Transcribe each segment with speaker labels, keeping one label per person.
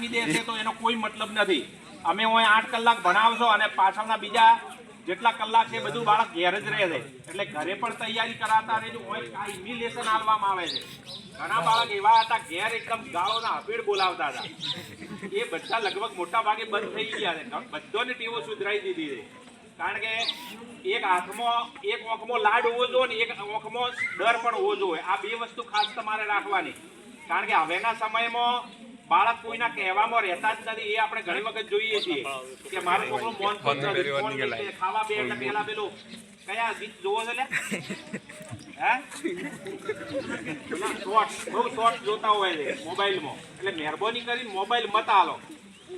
Speaker 1: દેશે તો એનો કોઈ મતલબ નથી. અમે હોય 8 કલાક ભણાવશો અને પાછળના બીજા જેટલા કલાક છે બધું બાળક ઘેર જ રહે છે. એટલે ઘરે પણ તૈયારી કરાતા રહેજો. હોય કાયમી લેસન આપવામાં આવે છે. ઘણા બાળક એવા હતા ઘેર એકદમ ગાળોના હપેડ બોલાવતા હતા. એ બધા લગભગ મોટા ભાગે બંધ થઈ ગયા છે. બધાની ટેવો સુધરાઈ દીધી છે. કારણ કે એક હાથમાં એક આંખમાં લાડ હોવો જોઈએ ને એક આંખમાં ડર પણ હોવો જોઈએ. આ બે વસ્તુ ખાસ તમારે રાખવાની. કારણ કે હવેના સમયમાં બાળક કોઈના કહેવામાં રહેતા જ નથી. એ આપણે ઘણી વખત જોઈએ છીએ કે મારું છોકરું મોન ખાવા બે એટલે પેલા પેલું કયા ગીત જોવો છો લે હે બહુ શોર્ટ જોતા હોય છે મોબાઈલમાં. એટલે મહેરબાની કરીને મોબાઈલ મત આલો.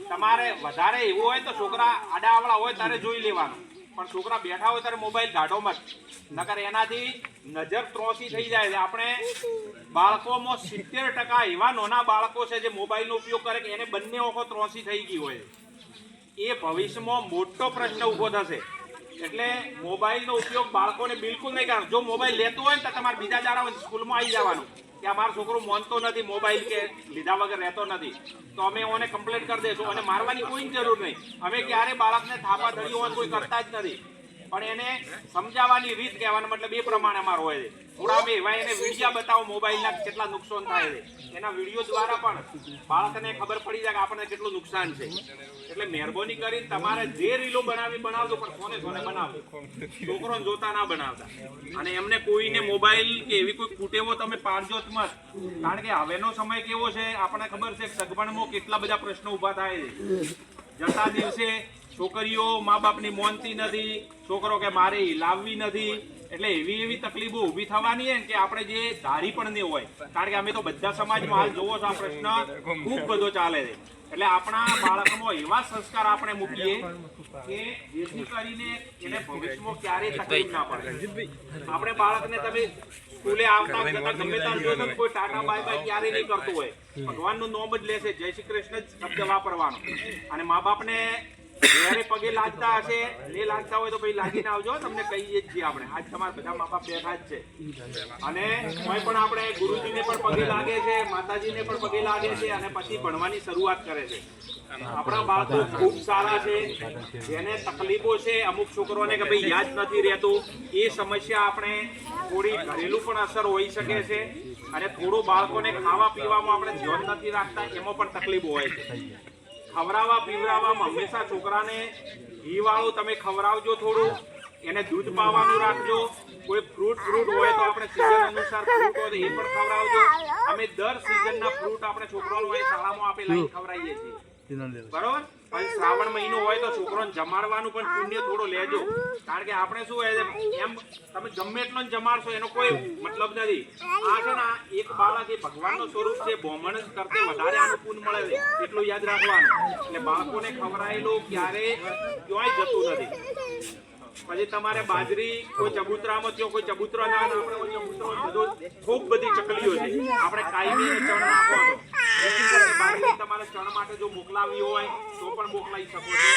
Speaker 1: તમારે વધારે એવું હોય તો છોકરા આડાવડા હોય ત્યારે જોઈ લેવાનું. પણ છોકરા બેઠા હોય ત્યારે મોબાઈલ કાઢો મત. નકર એનાથી નજર ત્રોસી થઈ જાય છે. આપણે બાળકોમાં 70% એવા નાના બાળકો છે જે મોબાઈલનો ઉપયોગ કરે કે એને બંને આંખો ત્રોસી થઈ ગઈ હોય. એ ભવિષ્યમાં મોટો પ્રશ્ન ઊભો થશે. એટલે મોબાઈલનો ઉપયોગ બાળકોને બિલકુલ નહીં કરવાનો. જો મોબાઈલ લેતો હોય ને તો તમારે બીજા દાડા સ્કૂલમાં આવી જવાનું કે અમારો છોકરો માનતો નથી, મોબાઈલ કે લીધા વગર રહેતો નથી, તો અમે એને કમ્પ્લેન્ટ કરી દઈશું. અને મારવાની કોઈ જરૂર નહીં. અમે ક્યારે બાળકને થાપા ધરી હોય કોઈ કરતા જ નથી. પણ એને સમજાવવાની રીત કહેવાનો મતલબ એ પ્રમાણે અમારો હોય છે. થોડા અમે એવા એને વિડીયો બતાવો મોબાઈલના કેટલા નુકસાન થાય છે. એના વિડીયો દ્વારા પણ બાળકને ખબર પડી જાય કે આપણને કેટલું નુકસાન છે. એટલે મહેરબાની કરીને તમારે જે રીલો બનાવજો પણ સોને બનાવજો. છોકરોને જોતા ના બનાવતા. અને એમને કોઈને મોબાઈલ કે એવી કોઈ કુટેવો તમે પાડજો જ મત. કારણ કે હવેનો સમય કેવો છે આપણને ખબર છે કે સગવડમાં કેટલા બધા પ્રશ્નો ઊભા થાય છે. જતા દિવસે છોકરીઓ મા બાપની માનતી નથી, છોકરો કે મારે લાવવી નથી. એટલે એવી તકલીફો ઊભી થવાની છે કે આપણે જે ધારી પણ નહીં હોય. કારણ કે અમે તો બધા સમાજમાં હાલ જોવો છો આ પ્રશ્ન ખૂબ બધો ચાલે છે. એટલે આપણા બાળકોમાં એવા સંસ્કાર આપણે મૂકીએ કે જેથી કરીને એને ભવિષ્યમાં ક્યારેય તકલીફ ના પડે. આપણે બાળકને તમે સ્કૂલે આવતા જતા ગમે ત્યાં જોશો કોઈ ટાટા બાય બાય ક્યારેય નહીં કરતું હોય. ભગવાનનું નામ જ લેશે, જય શ્રી કૃષ્ણ જ શબ્દ વાપરવાનો. અને મા બાપને જ્યારે પગે લાગતા હશે ને લાગતા હોય તો ભાઈ લાગીને આવજો. તમને કહીએ જ છીએ આપણે. આજ તમારા બધા મા બાપ બેઠા જ છે. અને કોઈ પણ આપણે ગુરુજીને પણ પગે લાગે છે, માતાજીને પણ પગે લાગે છે અને પછી ભણવાની શરૂઆત કરે છે. આપણા બાળકો ખૂબ સારા છે. જેને તકલીફો છે અમુક છોકરોને કે ભાઈ યાદ નથી રહેતું, એ સમસ્યા આપણે થોડી ઘરેલું પણ અસર હોઈ શકે છે. અને થોડું બાળકોને ખાવા પીવામાં આપણે ધ્યાન નથી રાખતા, એમાં પણ તકલીફો હોય છે. ખવડાવવા પીવડાવવામાં હંમેશા છોકરાને ઘી વાળું તમે ખવડાવજો. થોડું એને દૂધ પાવાનું રાખજો. કોઈ ફ્રૂટ હોય તો આપણે સિઝન અનુસાર ફ્રૂટ હોય તો એ પણ ખવડાવજો. અમે દર સિઝનના ફ્રૂટ આપણે છોકરાઓને શાળામાં આપેલા ખવડાવીએ છીએ. બરોબર. પછી શ્રાવણ મહિનો હોય તો છોકરાઓને જમાડવાનું પણ પુણ્ય થોડો લેજો. કારણ કે આપણે શું હોય એમ તમે ગમે એટલો જમાડશો એનો કોઈ મતલબ નથી. આ છે ને એક બાળક એ ભગવાનનું સ્વરૂપ છે. બ્રાહ્મણ કરતે વધારે આનું પુણ્ય મળે છે એટલું યાદ રાખવાનું. એટલે બાળકોને ખવડાયેલું ક્યારેય ક્યાંય જતું નથી. પછી તમારે બાજરી કોઈ ચબૂતરામાં થયો, કોઈ ચબૂતરો ના આપણે ચબૂતરો બધું ખૂબ બધી ચકલીઓ છે. આપણે કાયમી ચણ નાખવાનો. બાજરી તમારે ચણ માટે જો મોકલાવી હોય તો પણ મોકલાવી શકો છો.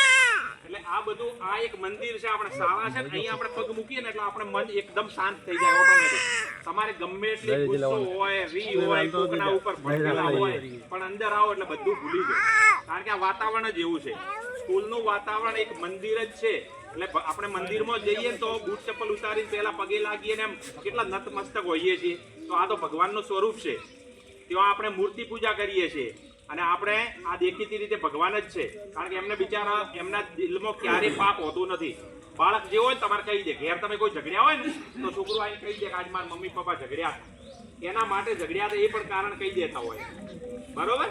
Speaker 1: એટલે આ બધું આ એક મંદિર છે. આપણે શાળા છે ને અહીંયા આપણે પગ મૂકીએ ને એટલે આપણે મન એકદમ શાંત થઈ જાય ઓટોમેટિક. તમારે ગમે એટલી ગુસ્સો હોય, રી હોય, કોકના ઉપર ભડકેલા હોય, પણ અંદર આવો એટલે બધું ભૂલી જાય. કારણ કે આ વાતાવરણ જ એવું છે. સ્કૂલનું વાતાવરણ એક મંદિર જ છે. એટલે આપણે મંદિરમાં જઈએ તો બૂટ ચપ્પલ ઉતારીને પહેલા પગે લાગીએ ને એમ કેટલા નતમસ્તક હોઈએ છીએ. તો આ તો ભગવાનનું સ્વરૂપ છે. ત્યાં આપણે મૂર્તિ પૂજા કરીએ છીએ. અને આપણે આ દેખીતી રીતે ભગવાન જ છે. કારણ કે એમને બિચારા એમના દિલમાં ક્યારેય પાપ હોતું નથી. બાળક જે હોય તમારે કહી દે. ઘેર તમે કોઈ ઝઘડ્યા હોય ને તો છોકરો આવીને કહી દે કે આજ મારા મમ્મી પપ્પા ઝઘડ્યા હતા. એના માટે ઝઘડ્યા હતા એ પણ કારણ કહી દેતા હોય. બરોબર.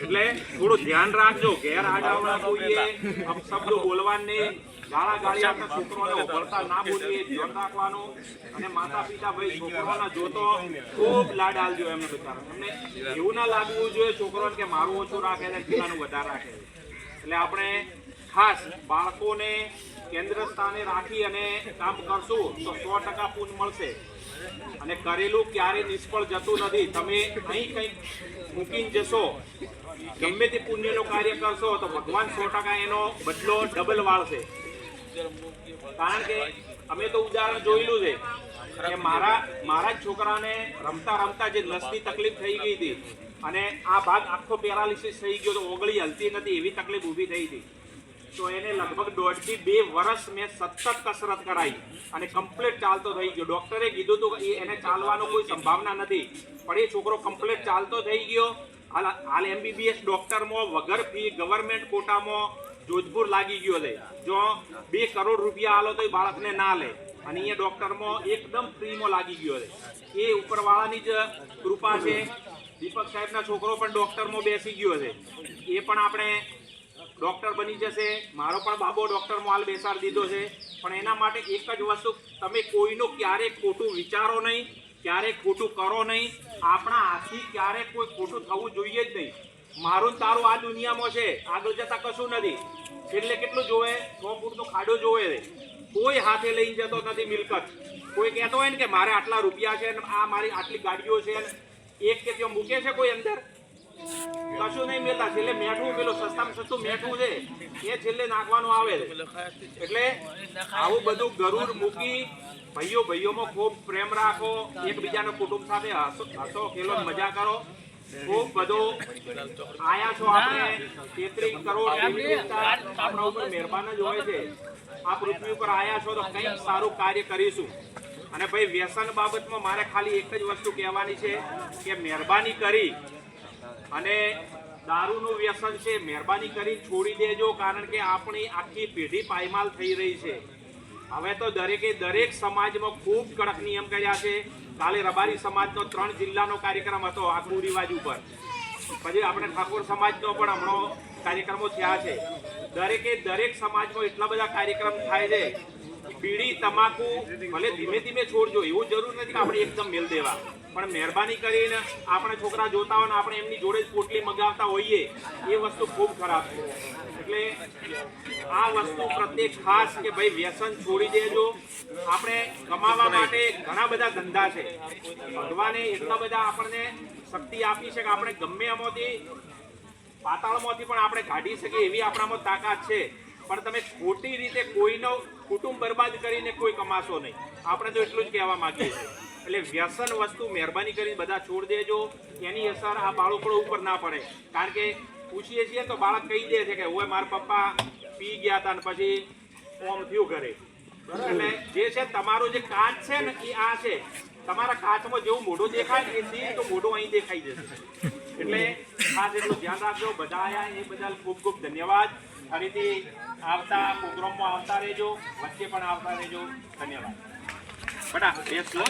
Speaker 1: એટલે થોડું ધ્યાન રાખજો. ઘેર આડાવડા કોઈએ શબ્દો બોલવાને, ગાળા ગાળી આપતા છોકરોને વળતા ના બોલીએ, ધ્યાન રાખવાનું. અને માતા પિતા ભાઈ છોકરોના જોતો ખૂબ લાડ આલજો એમને બિચારા. એમને એવું ના લાગવું જોઈએ છોકરોને કે મારું ઓછું રાખે છે પેલાનું વધારે રાખે છે. એટલે આપણે ખાસ બાળકોને કેન્દ્ર સ્થાને રાખી અને કામ કરશું તો 100% પુણ્ય મળશે. અને કરેલું ક્યારે નિષ્ફળ જતું નથી. તમે અહીં કંઈક મૂકીને જશો, ગમે તે પુણ્યનું કાર્ય કરશો તો ભગવાન 100% એનો બદલો ડબલ વાળશે. કારણ કે અમે તો ઉદાહરણ જોયેલું છે કે મારા જ છોકરાને રમતા રમતા જે નસની તકલીફ થઈ ગઈ હતી અને આ ભાગ આખો પેરાલિસિસ થઈ ગયો તો ઓગળી હલતી નથી એવી તકલીફ ઊભી થઈ હતી. તો એને લગભગ 1.5 થી 2 વર્ષ મેં સતત કસરત કરાવી અને કમ્પ્લીટ ચાલતો થઈ ગયો. ડોક્ટરે કીધું હતું કે એને ચાલવાનો કોઈ સંભાવના નથી, પણ એ છોકરો કમ્પ્લીટ ચાલતો થઈ ગયો. હાલ MBBS ડોક્ટરમાં વગર ફી ગવર્મેન્ટ કોટામાં જોધપુર લાગી ગયો છે. જો 2 કરોડ રૂપિયા આલો તો એ બાળકને ના લે, અને અહીંયા ડોક્ટરમાં એકદમ ફ્રીમાં લાગી ગયો છે. એ ઉપરવાળાની જ કૃપા છે. દીપક સાહેબના છોકરો પણ ડોક્ટરમાં બેસી ગયો છે, એ પણ આપણે ડોક્ટર બની જશે. મારો પણ બાબો ડોક્ટરમાં હાલ બેસાડી દીધો છે. પણ એના માટે એક જ વસ્તુ, તમે કોઈનું ક્યારેક ખોટું વિચારો નહીં, ક્યારેક ખોટું કરો નહીં. આપણા હાથથી ક્યારેક કોઈ ખોટું થવું જોઈએ જ નહીં. મારું ને તારું આ દુનિયામાં છે, આગળ જતા કશું નથી. એટલે કેટલું જોવે? 100 ફૂટનો ખાડો જોવે છે. કોઈ હાથે લઈને જતો નથી મિલકત. કોઈ કહેતો હોય ને કે મારે આટલા રૂપિયા છે, આ મારી આટલી ગાડીઓ છે, એક કે ત્યાં મૂકે છે કોઈ અંદર? કશું નહીં મેળતા. છેલ્લે મેઠું, પેલો સસ્તામાં સસ્તું મેઠું છે એ છેલ્લે નાખવાનું આવે છે. એટલે આવું બધું ગરુડ મૂકી ભાઈઓમાં ખૂબ પ્રેમ રાખો, એકબીજાના કુટુંબ સાથે હસો ખેલો મજા કરો. ખૂબ બધો આયા છો આપણે 33 કરોડ આપણા ઉપર મહેરબાન જ હોય છે. આ પૃથ્વી ઉપર આયા છો તો કંઈક સારું કાર્ય કરીશું. અને ભાઈ વ્યસન બાબતમાં મારે ખાલી એક જ વસ્તુ કહેવાની છે કે મહેરબાની કરી અને દારૂનું વ્યસન છે, મહેરબાની કરી છોડી દેજો. કારણ કે આપણી આખી પેઢી પાયમાલ થઈ રહી છે. હવે તો દરેક સમાજમાં ખૂબ કડક નિયમ કર્યા છે. કાલે રબારી સમાજનો 3 જિલ્લાનો કાર્યક્રમ હતો આ કુરિવાજ ઉપર. પછી આપણે ઠાકોર સમાજનો પણ હમણાં કાર્યક્રમો થયા છે. દરેક સમાજમાં એટલા બધા કાર્યક્રમ થાય છે. બીડી તમાકુ ભલે ધીમે ધીમે છોડજો, એવું જરૂર નથી કે આપણે એકદમ મેલ દેવા, પણ મહેરબાની કરીને આપણે છોકરા જોતા હોય ને આપણે એમની જોડે જ પોટલી મગાવતા હોઈએ, એ વસ્તુ ખૂબ ખરાબ છે. એટલે આ વસ્તુ પ્રત્યે ખાસ કે ભાઈ વ્યસન છોડી દેજો. આપણે કમાવા માટે ઘણા બધા ધંધા છે. ભગવાને એટલા બધા આપણને શક્તિ આપી છે કે આપણે ગમે એમાંથી પાતાળમાંથી પણ આપણે કાઢી શકીએ એવી આપણામાં તાકાત છે. પણ તમે ખોટી રીતે કોઈનો કુટુંબ બરબાદ કરીને કોઈ કમાશો નહીં. આપણે તો એટલું જ કહેવા માંગીએ છીએ. એટલે વ્યસન વસ્તુ મહેરબાની કરીને બધા છોડી દેજો. એની અસર આ બાળકો ઉપર ના પડે. કારણ કે પૂછીએ છીએ તો બાળક કહી દે છે કે ઓય મારા પપ્પા પી ગયા હતા ને પછી ઓમ થયું ઘરે. એટલે જે છે તમારો જે કાચ છે ને એ આ છે. તમારા કાચમાં જેવું મોઢું દેખાય એ સીલ તો મોઢું અહીં દેખાઈ જશે. એટલે ખાસ એટલું ધ્યાન રાખજો. બધા આયા એ બદલ ખૂબ ખૂબ ધન્યવાદ. ફરીથી આવતા પ્રોગ્રામમાં આવતા રહેજો, વચ્ચે પણ આવતા રહેજો. ધન્યવાદ. બટા બેસ લો.